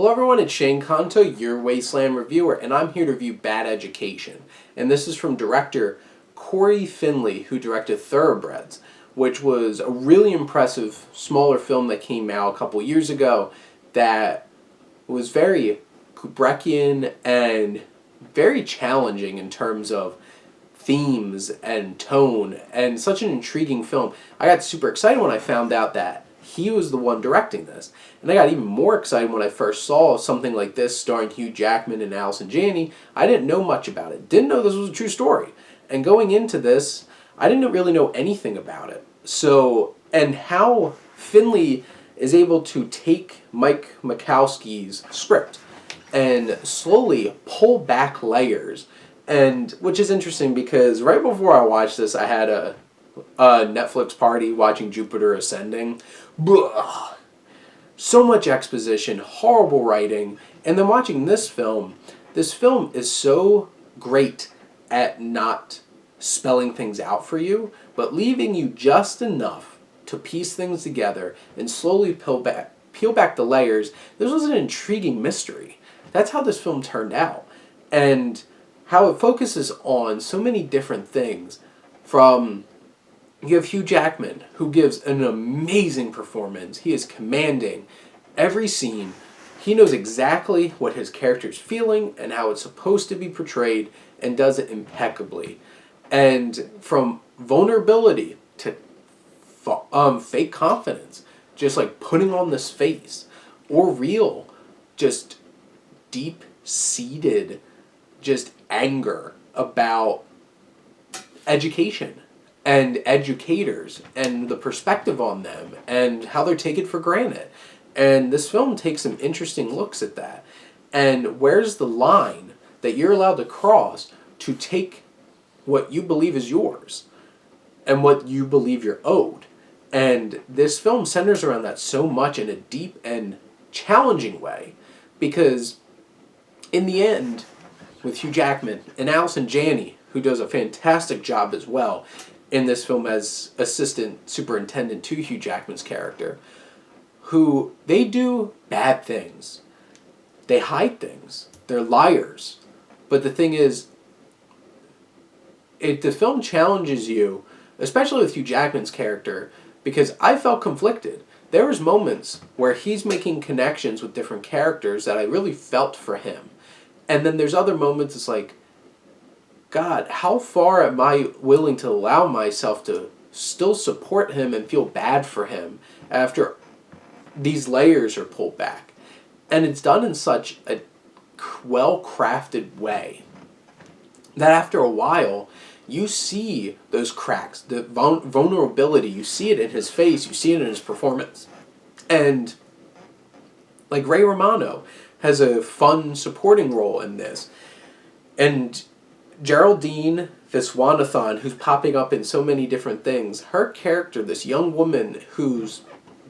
Hello everyone, it's Shane Kanto, your Wasteland reviewer, and I'm here to review Bad Education. And this is from director Corey Finley, who directed Thoroughbreds, which was a really impressive, smaller film that came out a couple years ago that was very Kubrickian and very challenging in terms of themes and tone, and such an intriguing film. I got super excited when I found out that he was the one directing this. And I got even more excited when I first saw something like this starring Hugh Jackman and Allison Janney. I didn't know much about it. Didn't know this was a true story. And going into this, I didn't really know anything about it. So, and how Finley is able to take Mike Makowski's script and slowly pull back layers. And which is interesting because right before I watched this, I had a Netflix party watching Jupiter Ascending. Blah. So much exposition, horrible writing, and then watching this film is so great at not spelling things out for you, but leaving you just enough to piece things together and slowly peel back the layers. This was an intriguing mystery. That's how this film turned out, and how it focuses on so many different things. From you have Hugh Jackman, who gives an amazing performance. He is commanding every scene. He knows exactly what his character's feeling and how it's supposed to be portrayed, and does it impeccably. And from vulnerability to fake confidence, just like putting on this face, or real, just deep-seated, just anger about education and educators and the perspective on them and how they're taken for granted. And this film takes some interesting looks at that. And where's the line that you're allowed to cross to take what you believe is yours and what you believe you're owed? And this film centers around that so much in a deep and challenging way, because in the end, with Hugh Jackman and Allison Janney, who does a fantastic job as well in this film as assistant superintendent to Hugh Jackman's character, who they do bad things. They hide things. They're liars. But the thing is, the film challenges you, especially with Hugh Jackman's character, because I felt conflicted. There was moments where he's making connections with different characters that I really felt for him. And then there's other moments it's like, God, how far am I willing to allow myself to still support him and feel bad for him after these layers are pulled back? And it's done in such a well-crafted way that after a while, you see those cracks, the vulnerability. You see it in his face. You see it in his performance. And like Ray Romano has a fun supporting role in this. And Geraldine Viswanathan, who's popping up in so many different things, her character, this young woman who's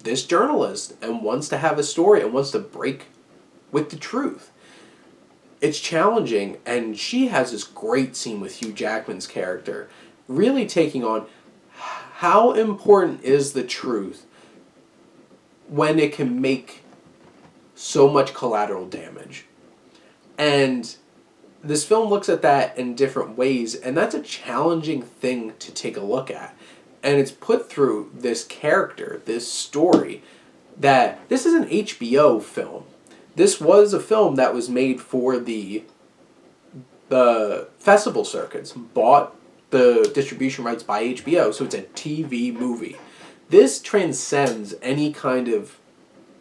this journalist and wants to have a story and wants to break with the truth. It's challenging, and she has this great scene with Hugh Jackman's character, really taking on how important is the truth when it can make so much collateral damage. And this film looks at that in different ways, and that's a challenging thing to take a look at. And it's put through this character, this story, that this is an HBO film. This was a film that was made for the festival circuits, bought the distribution rights by HBO, so it's a TV movie. This transcends any kind of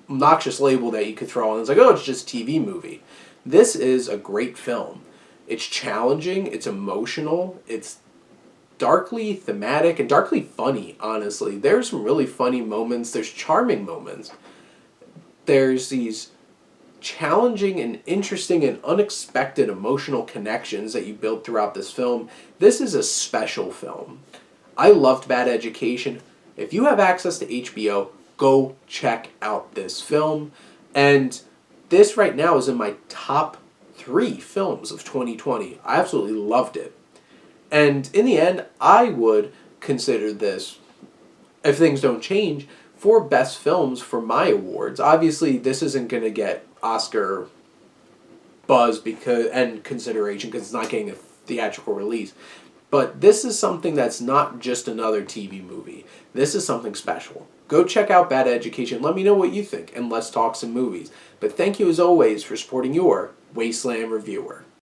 obnoxious label that you could throw on. It's like, oh, it's just a TV movie. This is a great film. It's challenging, it's emotional, it's darkly thematic, and darkly funny, honestly. There's some really funny moments, there's charming moments. There's these challenging and interesting and unexpected emotional connections that you build throughout this film. This is a special film. I loved Bad Education. If you have access to HBO, go check out this film. And this right now is in my top 3 films of 2020. I absolutely loved it. And in the end, I would consider this, if things don't change, for best films for my awards. Obviously, this isn't going to get Oscar buzz and consideration because it's not getting a theatrical release. But this is something that's not just another TV movie. This is something special. Go check out Bad Education. Let me know what you think, and let's talk some movies. But thank you as always for supporting your Wasteland reviewer.